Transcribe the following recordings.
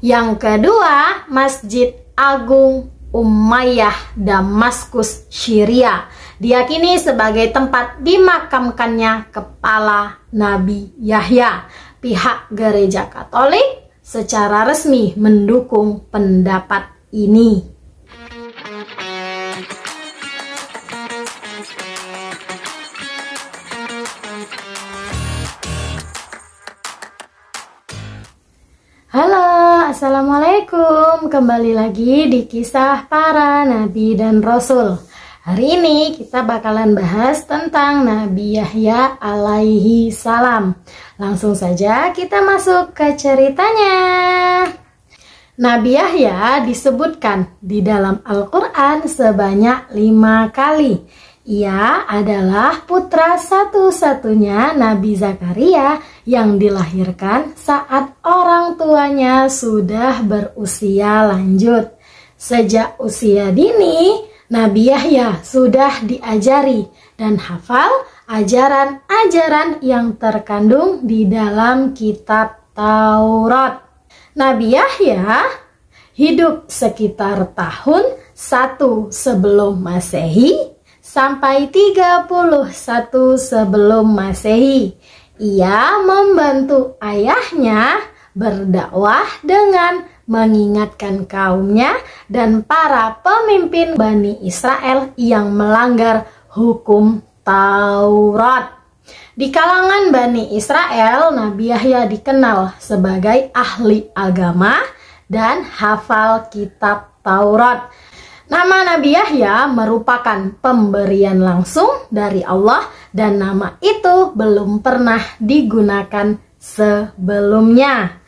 Yang kedua, Masjid Agung Umayyah Damaskus, Syria, diyakini sebagai tempat dimakamkannya kepala Nabi Yahya. Pihak Gereja Katolik secara resmi mendukung pendapat ini. Halo, assalamualaikum. Kembali lagi di kisah para nabi dan rasul. Hari ini kita bakalan bahas tentang Nabi Yahya alaihi salam. Langsung saja kita masuk ke ceritanya. Nabi Yahya disebutkan di dalam Al-Quran sebanyak 5 kali. Ia adalah putra satu-satunya Nabi Zakaria yang dilahirkan saat orang tuanya sudah berusia lanjut. Sejak usia dini, Nabi Yahya sudah diajari dan hafal ajaran-ajaran yang terkandung di dalam kitab Taurat. Nabi Yahya hidup sekitar tahun 1 sebelum Masehi sampai 31 sebelum Masehi. Ia membantu ayahnya berdakwah dengan mengingatkan kaumnya dan para pemimpin Bani Israel yang melanggar hukum Taurat. Di kalangan Bani Israel, Nabi Yahya dikenal sebagai ahli agama dan hafal kitab Taurat. Nama Nabi Yahya merupakan pemberian langsung dari Allah dan nama itu belum pernah digunakan sebelumnya.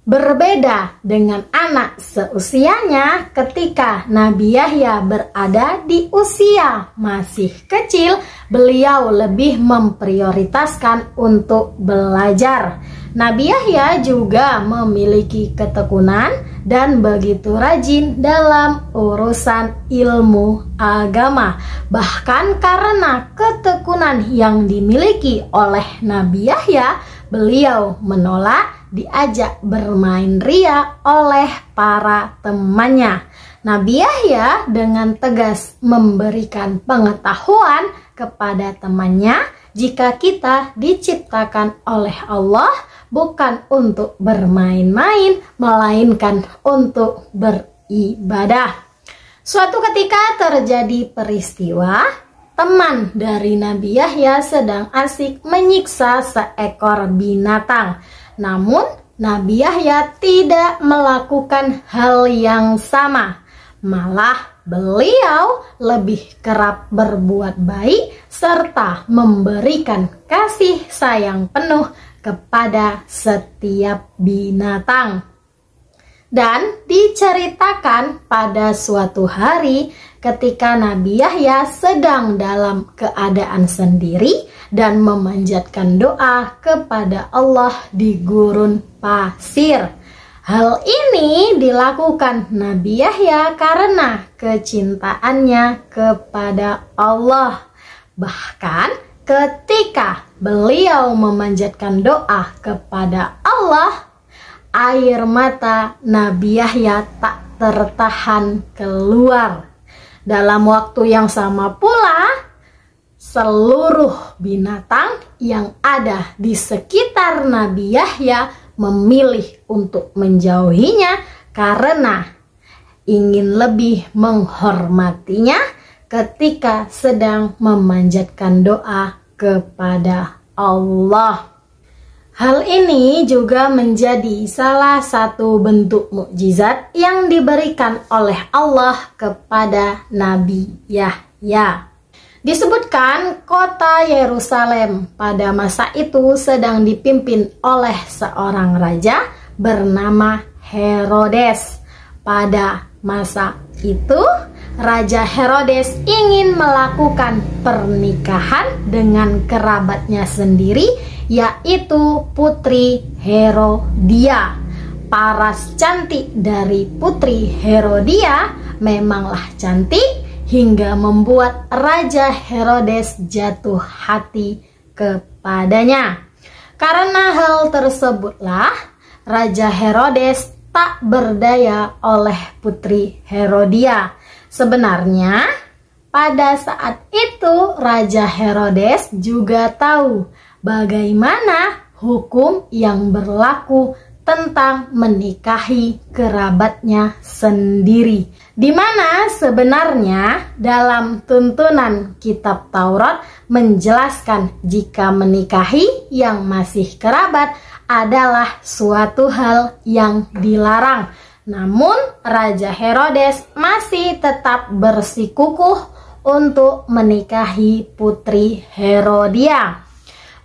Berbeda dengan anak seusianya, ketika Nabi Yahya berada di usia masih kecil, beliau lebih memprioritaskan untuk belajar. Nabi Yahya juga memiliki ketekunan dan begitu rajin dalam urusan ilmu agama. Bahkan karena ketekunan yang dimiliki oleh Nabi Yahya, beliau menolak diajak bermain ria oleh para temannya. Nabi Yahya dengan tegas memberikan pengetahuan kepada temannya, jika kita diciptakan oleh Allah bukan untuk bermain-main, melainkan untuk beribadah. Suatu ketika terjadi peristiwa, teman dari Nabi Yahya sedang asik menyiksa seekor binatang. Namun Nabi Yahya tidak melakukan hal yang sama. Malah beliau lebih kerap berbuat baik serta memberikan kasih sayang penuh kepada setiap binatang. Dan diceritakan pada suatu hari ketika Nabi Yahya sedang dalam keadaan sendiri dan memanjatkan doa kepada Allah di gurun pasir. Hal ini dilakukan Nabi Yahya karena kecintaannya kepada Allah. Bahkan ketika beliau memanjatkan doa kepada Allah, air mata Nabi Yahya tak tertahan keluar. Dalam waktu yang sama pula, seluruh binatang yang ada di sekitar Nabi Yahya memilih untuk menjauhinya karena ingin lebih menghormatinya ketika sedang memanjatkan doa kepada Allah. Hal ini juga menjadi salah satu bentuk mukjizat yang diberikan oleh Allah kepada Nabi Yahya. Disebutkan kota Yerusalem pada masa itu sedang dipimpin oleh seorang raja bernama Herodes. Pada masa itu, Raja Herodes ingin melakukan pernikahan dengan kerabatnya sendiri, yaitu Putri Herodia. Paras cantik dari Putri Herodia memanglah cantik hingga membuat Raja Herodes jatuh hati kepadanya. Karena hal tersebutlah Raja Herodes tak berdaya oleh putri Herodia. Sebenarnya pada saat itu Raja Herodes juga tahu bagaimana hukum yang berlaku tentang menikahi kerabatnya sendiri, di mana sebenarnya dalam tuntunan kitab Taurat menjelaskan jika menikahi yang masih kerabat adalah suatu hal yang dilarang. Namun Raja Herodes masih tetap bersikukuh untuk menikahi putri Herodia.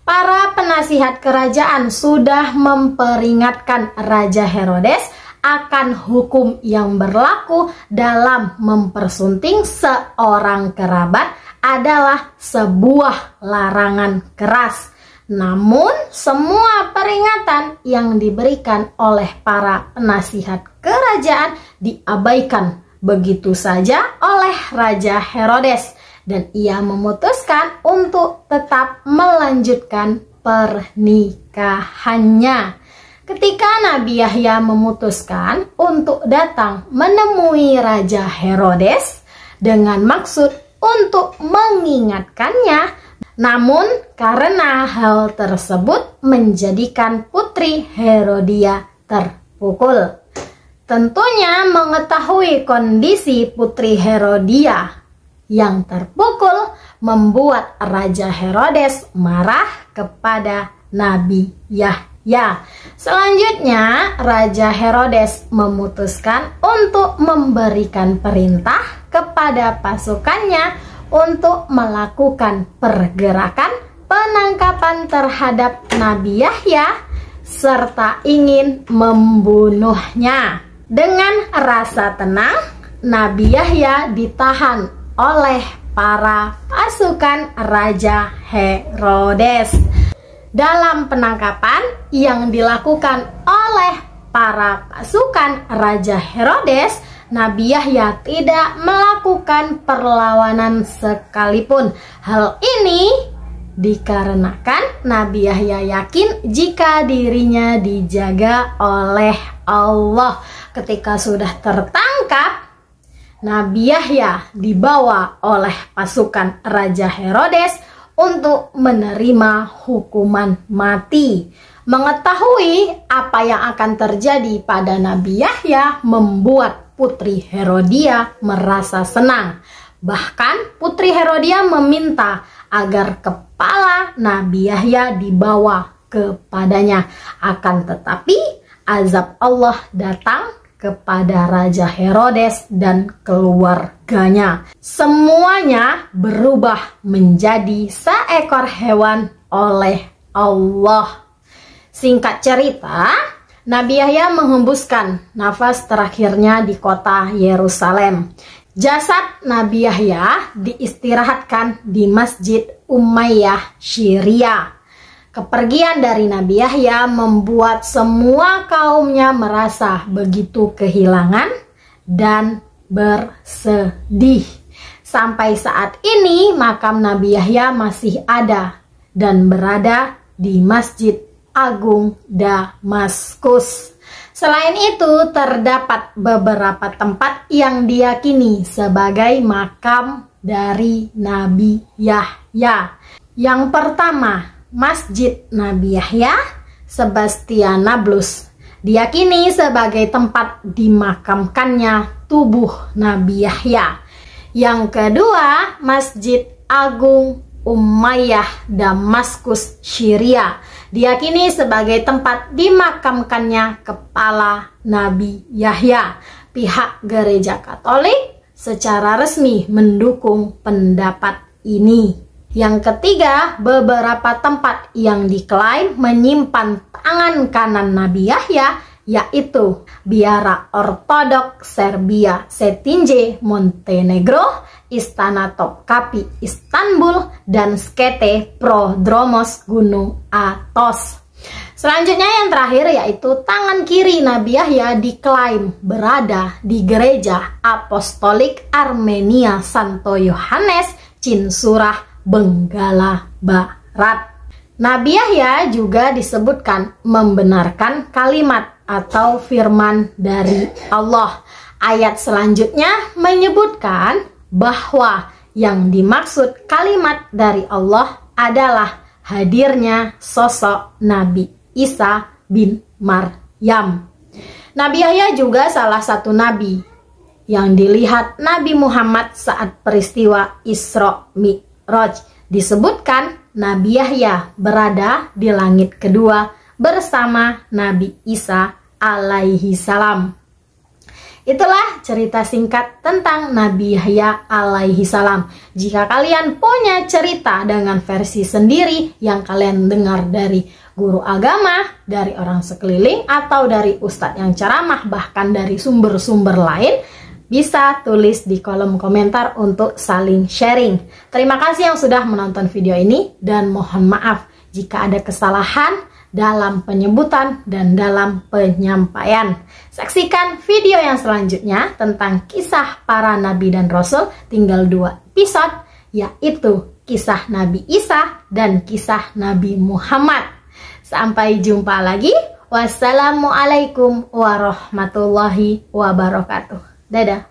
Para penasihat kerajaan sudah memperingatkan Raja Herodes akan hukum yang berlaku dalam mempersunting seorang kerabat adalah sebuah larangan keras. Namun, semua peringatan yang diberikan oleh para penasihat kerajaan diabaikan begitu saja oleh Raja Herodes. Dan ia memutuskan untuk tetap melanjutkan pernikahannya. Ketika Nabi Yahya memutuskan untuk datang menemui Raja Herodes dengan maksud untuk mengingatkannya, namun karena hal tersebut menjadikan putri Herodia terpukul. Tentunya mengetahui kondisi putri Herodia yang terpukul membuat Raja Herodes marah kepada Nabi Yahya. Selanjutnya, Raja Herodes memutuskan untuk memberikan perintah kepada pasukannya untuk melakukan pergerakan penangkapan terhadap Nabi Yahya serta ingin membunuhnya. Dengan rasa tenang, Nabi Yahya ditahan oleh para pasukan Raja Herodes. Dalam penangkapan yang dilakukan oleh para pasukan Raja Herodes, Nabi Yahya tidak melakukan perlawanan sekalipun. Hal ini dikarenakan Nabi Yahya yakin jika dirinya dijaga oleh Allah. Ketika sudah tertangkap, Nabi Yahya dibawa oleh pasukan Raja Herodes untuk menerima hukuman mati. Mengetahui apa yang akan terjadi pada Nabi Yahya membuat putri Herodia merasa senang. Bahkan putri Herodia meminta agar kepala Nabi Yahya dibawa kepadanya. Akan tetapi azab Allah datang kepada Raja Herodes dan keluarganya. Semuanya berubah menjadi seekor hewan oleh Allah. Singkat cerita, Nabi Yahya menghembuskan nafas terakhirnya di kota Yerusalem. Jasad Nabi Yahya diistirahatkan di Masjid Umayyah Syria. Kepergian dari Nabi Yahya membuat semua kaumnya merasa begitu kehilangan dan bersedih. Sampai saat ini makam Nabi Yahya masih ada dan berada di Masjid Agung Damaskus. Selain itu, terdapat beberapa tempat yang diyakini sebagai makam dari Nabi Yahya. Yang pertama, Masjid Nabi Yahya, Sebastianablus, diyakini sebagai tempat dimakamkannya tubuh Nabi Yahya. Yang kedua, Masjid Agung Umayyah Damaskus Syria, diyakini sebagai tempat dimakamkannya kepala Nabi Yahya. Pihak Gereja Katolik secara resmi mendukung pendapat ini. Yang ketiga, beberapa tempat yang diklaim menyimpan tangan kanan Nabi Yahya, yaitu Biara Ortodok Serbia Cetinje Montenegro, Istana Topkapi Istanbul, dan Skete Prodromos Gunung Athos. Selanjutnya yang terakhir yaitu tangan kiri Nabi Yahya diklaim berada di Gereja Apostolik Armenia Santo Yohanes Cinsurah, Benggala Barat. Nabi Yahya juga disebutkan membenarkan kalimat atau firman dari Allah. Ayat selanjutnya menyebutkan bahwa yang dimaksud kalimat dari Allah adalah hadirnya sosok Nabi Isa bin Maryam. Nabi Yahya juga salah satu nabi yang dilihat Nabi Muhammad saat peristiwa Isra Mi'raj. Disebutkan Nabi Yahya berada di langit kedua bersama Nabi Isa alaihi salam. Itulah cerita singkat tentang Nabi Yahya alaihi salam. Jika kalian punya cerita dengan versi sendiri yang kalian dengar dari guru agama, dari orang sekeliling, atau dari ustadz yang ceramah, bahkan dari sumber-sumber lain, bisa tulis di kolom komentar untuk saling sharing. Terima kasih yang sudah menonton video ini dan mohon maaf jika ada kesalahan dalam penyebutan dan dalam penyampaian. Saksikan video yang selanjutnya tentang kisah para nabi dan rasul, tinggal 2 episode, yaitu kisah Nabi Isa dan kisah Nabi Muhammad. Sampai jumpa lagi. Wassalamualaikum warahmatullahi wabarakatuh. Dadah.